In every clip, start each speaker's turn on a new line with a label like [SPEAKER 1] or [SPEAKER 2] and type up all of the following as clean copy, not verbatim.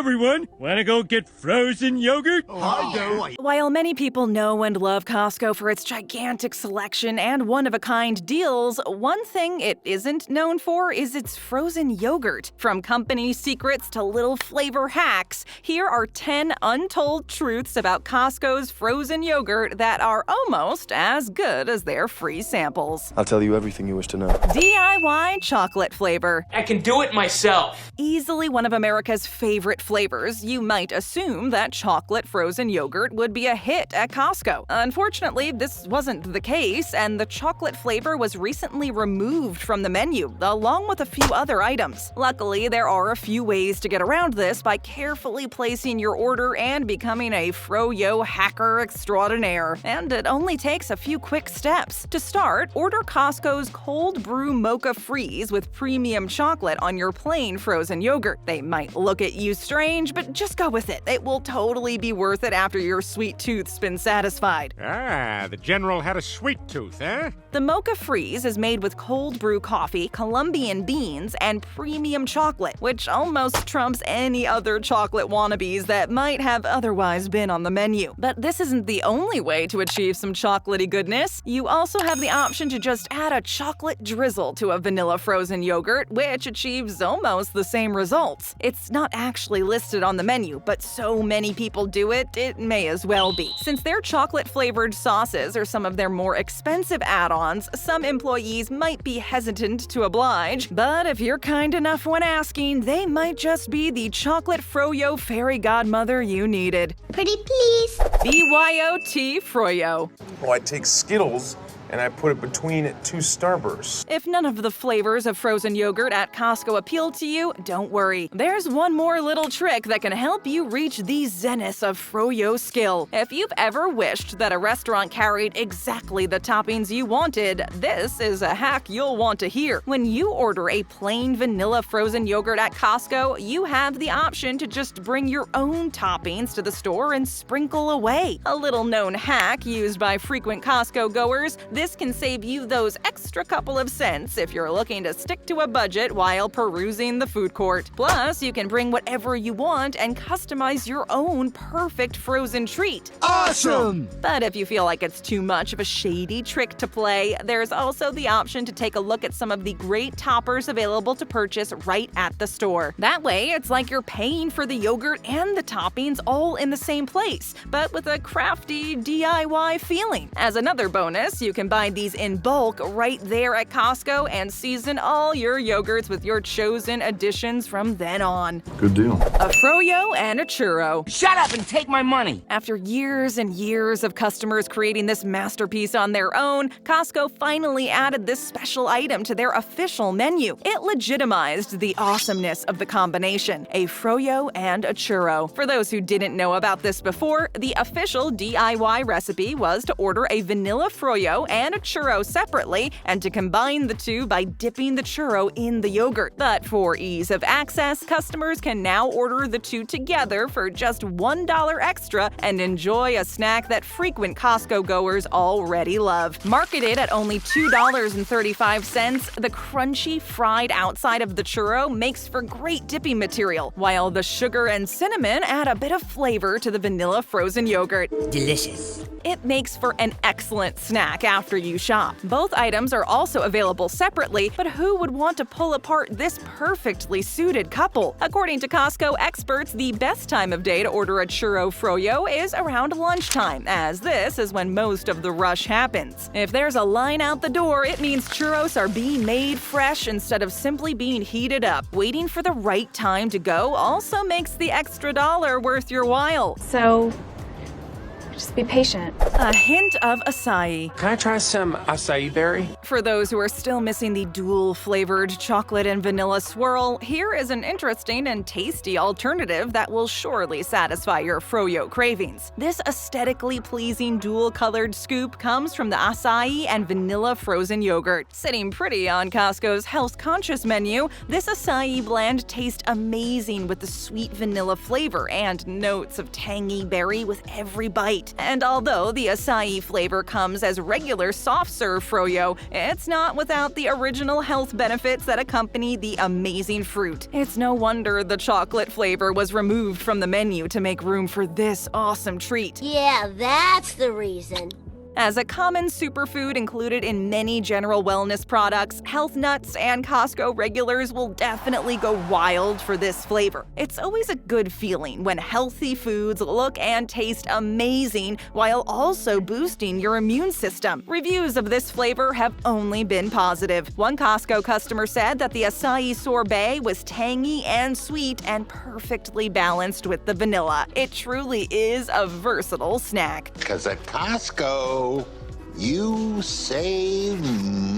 [SPEAKER 1] everyone, wanna go get frozen yogurt?
[SPEAKER 2] While many people know and love Costco for its gigantic selection and one-of-a-kind deals, one thing it isn't known for is its frozen yogurt. From company secrets to little flavor hacks, here are 10 untold truths about Costco's frozen yogurt that are almost as good as their free samples.
[SPEAKER 3] I'll tell you everything you wish to know.
[SPEAKER 2] DIY chocolate flavor.
[SPEAKER 4] I can do it myself.
[SPEAKER 2] Easily one of America's favorite flavors, you might assume that chocolate frozen yogurt would be a hit at Costco. Unfortunately, this wasn't the case, and the chocolate flavor was recently removed from the menu, along with a few other items. Luckily, there are a few ways to get around this by carefully placing your order and becoming a Fro-yo hacker extraordinaire. And it only takes a few quick steps. To start, order Costco's cold brew mocha freeze with premium chocolate on your plain frozen yogurt. They might look at you strange, but just go with it. It will totally be worth it after your sweet tooth's been satisfied.
[SPEAKER 5] Ah, the General had a sweet tooth, eh?
[SPEAKER 2] The mocha freeze is made with cold brew coffee, Colombian beans, and premium chocolate, which almost trumps any other chocolate wannabes that might have otherwise been on the menu. But this isn't the only way to achieve some chocolatey goodness. You also have the option to just add a chocolate drizzle to a vanilla frozen yogurt, which achieves almost the same results. It's not actually listed on the menu, but so many people do it, it may as well be. Since their chocolate-flavored sauces are some of their more expensive add-ons, some employees might be hesitant to oblige, but if you're kind enough when asking, they might just be the chocolate Froyo fairy godmother you needed.
[SPEAKER 6] Pretty please.
[SPEAKER 2] BYOT Froyo.
[SPEAKER 7] Well, I take Skittles and I put it between two Starbursts.
[SPEAKER 2] If none of the flavors of frozen yogurt at Costco appeal to you, don't worry. There's one more little trick that can help you reach the zenith of Froyo skill. If you've ever wished that a restaurant carried exactly the toppings you wanted, this is a hack you'll want to hear. When you order a plain vanilla frozen yogurt at Costco, you have the option to just bring your own toppings to the store and sprinkle away. A little-known hack used by frequent Costco goers. This can save you those extra couple of cents if you're looking to stick to a budget while perusing the food court. Plus, you can bring whatever you want and customize your own perfect frozen treat.
[SPEAKER 1] Awesome!
[SPEAKER 2] But if you feel like it's too much of a shady trick to play, there's also the option to take a look at some of the great toppers available to purchase right at the store. That way, it's like you're paying for the yogurt and the toppings all in the same place, but with a crafty DIY feeling. As another bonus, you can buy these in bulk right there at Costco and season all your yogurts with your chosen additions from then on.
[SPEAKER 3] Good deal.
[SPEAKER 2] A Fro-yo and a churro.
[SPEAKER 4] Shut up and take my money.
[SPEAKER 2] After years and years of customers creating this masterpiece on their own, Costco finally added this special item to their official menu. It legitimized the awesomeness of the combination, a Fro-yo and a churro. For those who didn't know about this before, the official DIY recipe was to order a vanilla Fro-yo and a churro separately, and to combine the two by dipping the churro in the yogurt. But for ease of access, customers can now order the two together for just $1 extra and enjoy a snack that frequent Costco goers already love. Marketed at only $2.35, the crunchy fried outside of the churro makes for great dipping material, while the sugar and cinnamon add a bit of flavor to the vanilla frozen yogurt.
[SPEAKER 4] Delicious.
[SPEAKER 2] It makes for an excellent snack after you shop. Both items are also available separately, but who would want to pull apart this perfectly suited couple? According to Costco experts, the best time of day to order a churro Fro-yo is around lunchtime, as this is when most of the rush happens. If there's a line out the door, it means churros are being made fresh instead of simply being heated up. Waiting for the right time to go also makes the extra $1 worth your while.
[SPEAKER 6] So, just be patient.
[SPEAKER 2] A hint of acai.
[SPEAKER 4] Can I try some acai berry?
[SPEAKER 2] For those who are still missing the dual-flavored chocolate and vanilla swirl, here is an interesting and tasty alternative that will surely satisfy your Froyo cravings. This aesthetically pleasing dual-colored scoop comes from the acai and vanilla frozen yogurt. Sitting pretty on Costco's health-conscious menu, this acai blend tastes amazing with the sweet vanilla flavor and notes of tangy berry with every bite. sweet. And although the acai flavor comes as regular soft-serve Froyo, it's not without the original health benefits that accompany the amazing fruit. It's no wonder the chocolate flavor was removed from the menu to make room for this awesome treat.
[SPEAKER 3] Yeah, that's the reason.
[SPEAKER 2] As a common superfood included in many general wellness products, health nuts and Costco regulars will definitely go wild for this flavor. It's always a good feeling when healthy foods look and taste amazing while also boosting your immune system. Reviews of this flavor have only been positive. One Costco customer said that the acai sorbet was tangy and sweet and perfectly balanced with the vanilla. It truly is a versatile snack.
[SPEAKER 8] Because at Costco, you save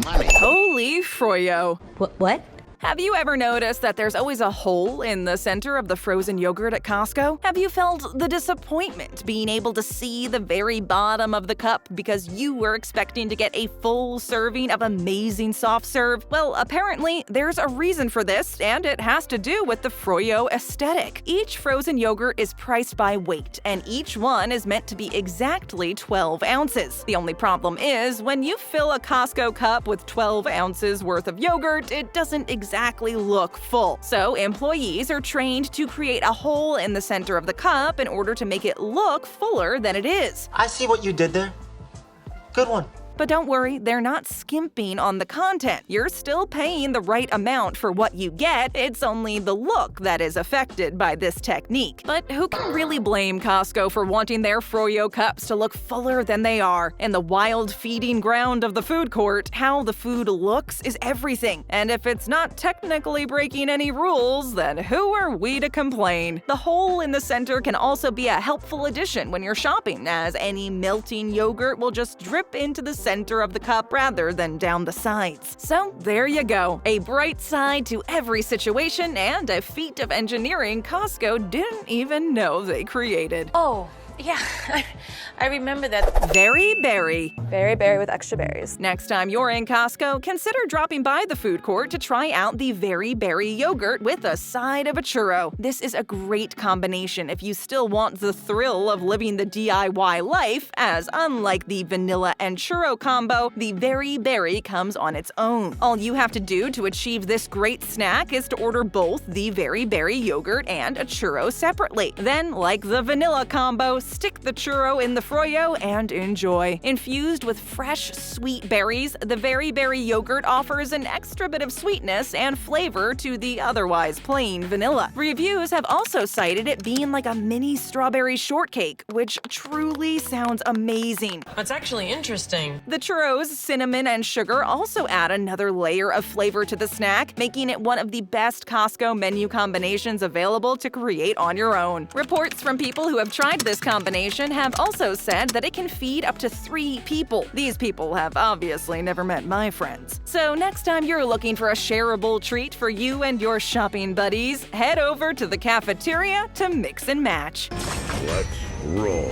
[SPEAKER 8] money.
[SPEAKER 2] Holy Froyo!
[SPEAKER 3] What?
[SPEAKER 2] Have you ever noticed that there's always a hole in the center of the frozen yogurt at Costco? Have you felt the disappointment being able to see the very bottom of the cup because you were expecting to get a full serving of amazing soft serve? Well, apparently there's a reason for this, and it has to do with the Froyo aesthetic. Each frozen yogurt is priced by weight, and each one is meant to be exactly 12 ounces. The only problem is, when you fill a Costco cup with 12 ounces worth of yogurt, it doesn't exactly look full. So employees are trained to create a hole in the center of the cup in order to make it look fuller than it is.
[SPEAKER 9] I see what you did there. Good one.
[SPEAKER 2] But don't worry, they're not skimping on the content. You're still paying the right amount for what you get, it's only the look that is affected by this technique. But who can really blame Costco for wanting their Froyo cups to look fuller than they are? In the wild feeding ground of the food court, how the food looks is everything. And if it's not technically breaking any rules, then who are we to complain? The hole in the center can also be a helpful addition when you're shopping, as any melting yogurt will just drip into the center of the cup rather than down the sides. So there you go, a bright side to every situation and a feat of engineering Costco didn't even know they created.
[SPEAKER 10] Oh, yeah, I remember that.
[SPEAKER 2] Very berry.
[SPEAKER 6] Berry berry with extra berries.
[SPEAKER 2] Next time you're in Costco, consider dropping by the food court to try out the Very Berry yogurt with a side of a churro. This is a great combination if you still want the thrill of living the DIY life, as unlike the vanilla and churro combo, the Very Berry comes on its own. All you have to do to achieve this great snack is to order both the Very Berry yogurt and a churro separately. Then, like the vanilla combo, stick the churro in the Froyo and enjoy. Infused with fresh, sweet berries, the Very Berry yogurt offers an extra bit of sweetness and flavor to the otherwise plain vanilla. Reviews have also cited it being like a mini strawberry shortcake, which truly sounds amazing.
[SPEAKER 10] That's actually interesting.
[SPEAKER 2] The churros, cinnamon, and sugar also add another layer of flavor to the snack, making it one of the best Costco menu combinations available to create on your own. Reports from people who have tried this combination have also said that it can feed up to 3 people. These people have obviously never met my friends. So next time you're looking for a shareable treat for you and your shopping buddies, head over to the cafeteria to mix and match.
[SPEAKER 1] Let's roll.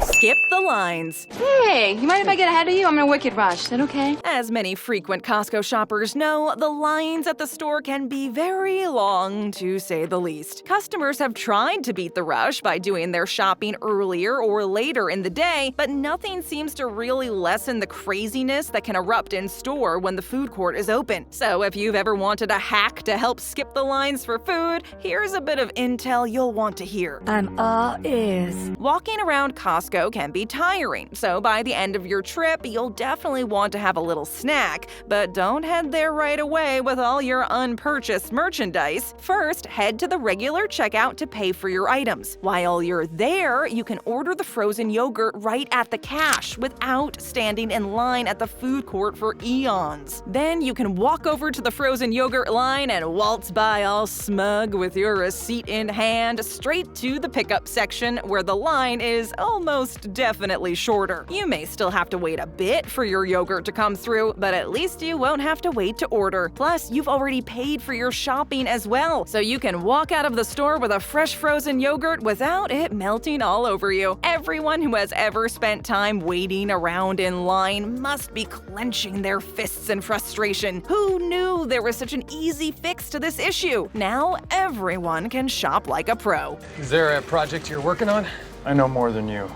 [SPEAKER 2] Skip the lines.
[SPEAKER 6] Hey, you mind if I get ahead of you? I'm in a wicked rush. Is that okay?
[SPEAKER 2] As many frequent Costco shoppers know, the lines at the store can be very long, to say the least. Customers have tried to beat the rush by doing their shopping earlier or later in the day, but nothing seems to really lessen the craziness that can erupt in store when the food court is open. So if you've ever wanted a hack to help skip the lines for food, here's a bit of intel you'll want to hear.
[SPEAKER 6] I'm all ears.
[SPEAKER 2] Walking around Costco can be tiring, so by the end of your trip, you'll definitely want to have a little snack. But don't head there right away with all your unpurchased merchandise. First, head to the regular checkout to pay for your items. While you're there, you can order the frozen yogurt right at the cash without standing in line at the food court for eons. Then you can walk over to the frozen yogurt line and waltz by all smug with your receipt in hand straight to the pickup section, where the line is almost definitely shorter. You may still have to wait a bit for your yogurt to come through, but at least you won't have to wait to order. Plus, you've already paid for your shopping as well, so you can walk out of the store with a fresh frozen yogurt without it melting all over you. Everyone who has ever spent time waiting around in line must be clenching their fists in frustration. Who knew there was such an easy fix to this issue? Now everyone can shop like a pro.
[SPEAKER 11] Is there a project you're working on?
[SPEAKER 7] I know more than you.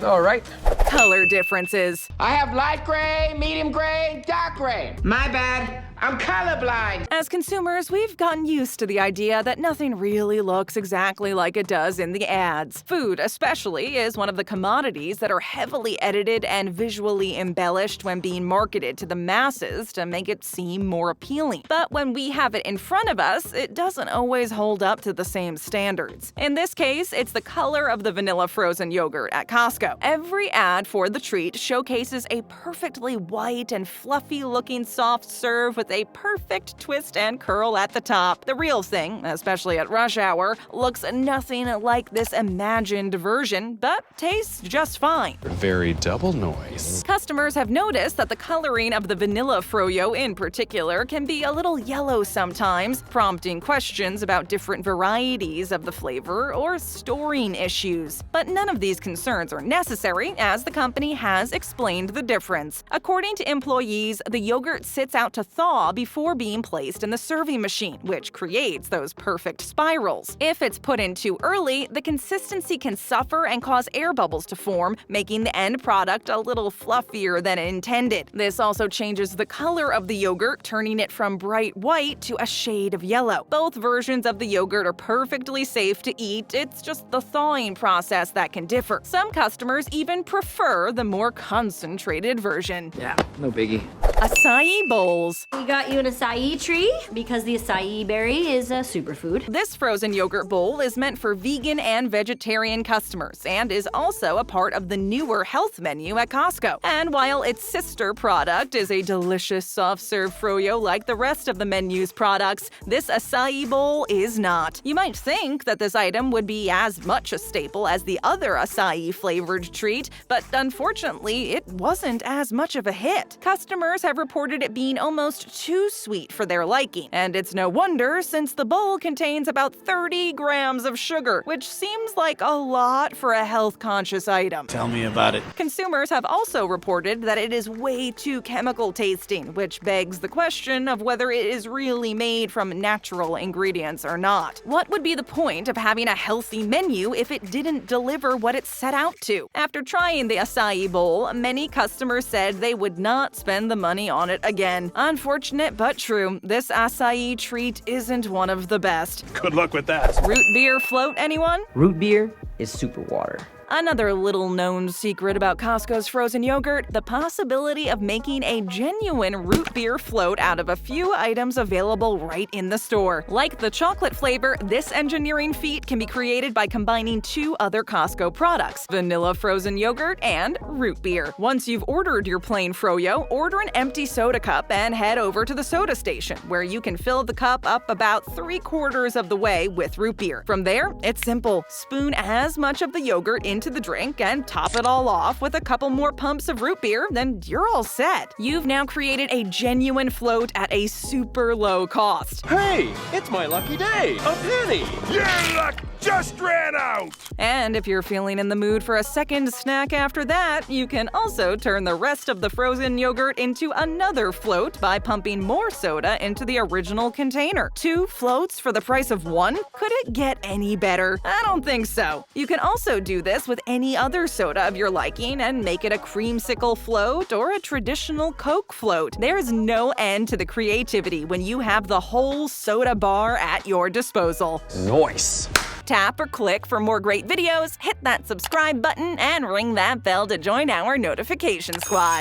[SPEAKER 4] All right.
[SPEAKER 2] Color differences.
[SPEAKER 4] I have light gray, medium gray, dark gray. My bad. I'm colorblind.
[SPEAKER 2] As consumers, we've gotten used to the idea that nothing really looks exactly like it does in the ads. Food, especially, is one of the commodities that are heavily edited and visually embellished when being marketed to the masses to make it seem more appealing. But when we have it in front of us, it doesn't always hold up to the same standards. In this case, it's the color of the vanilla frozen yogurt at Costco. Every ad for the treat showcases a perfectly white and fluffy-looking soft serve with a perfect twist and curl at the top. The real thing, especially at rush hour, looks nothing like this imagined version, but tastes just fine.
[SPEAKER 11] Very double noise.
[SPEAKER 2] Customers have noticed that the coloring of the vanilla Froyo in particular can be a little yellow sometimes, prompting questions about different varieties of the flavor or storing issues. But none of these concerns are necessary, as the company has explained the difference. According to employees, the yogurt sits out to thaw before being placed in the serving machine, which creates those perfect spirals. If it's put in too early, the consistency can suffer and cause air bubbles to form, making the end product a little fluffier than intended. This also changes the color of the yogurt, turning it from bright white to a shade of yellow. Both versions of the yogurt are perfectly safe to eat, it's just the thawing process that can differ. Some customers even prefer the more concentrated version.
[SPEAKER 4] Yeah, no biggie.
[SPEAKER 2] Acai Bowls.
[SPEAKER 3] We got you an acai tree because the acai berry is a superfood.
[SPEAKER 2] This frozen yogurt bowl is meant for vegan and vegetarian customers and is also a part of the newer health menu at Costco. And while its sister product is a delicious soft-serve Froyo like the rest of the menu's products, this acai bowl is not. You might think that this item would be as much a staple as the other acai-flavored treat, but unfortunately, it wasn't as much of a hit. Customers have reported it being almost too sweet for their liking, and it's no wonder since the bowl contains about 30 grams of sugar, which seems like a lot for a health-conscious item.
[SPEAKER 9] Tell me about it.
[SPEAKER 2] Consumers have also reported that it is way too chemical tasting, which begs the question of whether it is really made from natural ingredients or not. What would be the point of having a healthy menu if it didn't deliver what it set out to? After trying the acai bowl, many customers said they would not spend the money on it again. Unfortunate but true, this acai treat isn't one of the best.
[SPEAKER 5] Good luck with that.
[SPEAKER 2] Root beer float, anyone?
[SPEAKER 12] Root beer is super water.
[SPEAKER 2] Another little-known secret about Costco's frozen yogurt, the possibility of making a genuine root beer float out of a few items available right in the store. Like the chocolate flavor, this engineering feat can be created by combining two other Costco products, vanilla frozen yogurt and root beer. Once you've ordered your plain Froyo, order an empty soda cup and head over to the soda station, where you can fill the cup up about 3/4 of the way with root beer. From there, it's simple. Spoon as much of the yogurt into the drink and top it all off with a couple more pumps of root beer, then you're all set. You've now created a genuine float at a super low cost.
[SPEAKER 9] Hey, it's my lucky day. A penny.
[SPEAKER 5] Your luck just ran out!
[SPEAKER 2] And if you're feeling in the mood for a second snack after that, you can also turn the rest of the frozen yogurt into another float by pumping more soda into the original container. 2 floats for the price of 1? Could it get any better? I don't think so. You can also do this with any other soda of your liking and make it a creamsicle float or a traditional Coke float. There's no end to the creativity when you have the whole soda bar at your disposal.
[SPEAKER 4] Nice.
[SPEAKER 2] Tap or click for more great videos, hit that subscribe button, and ring that bell to join our notification squad.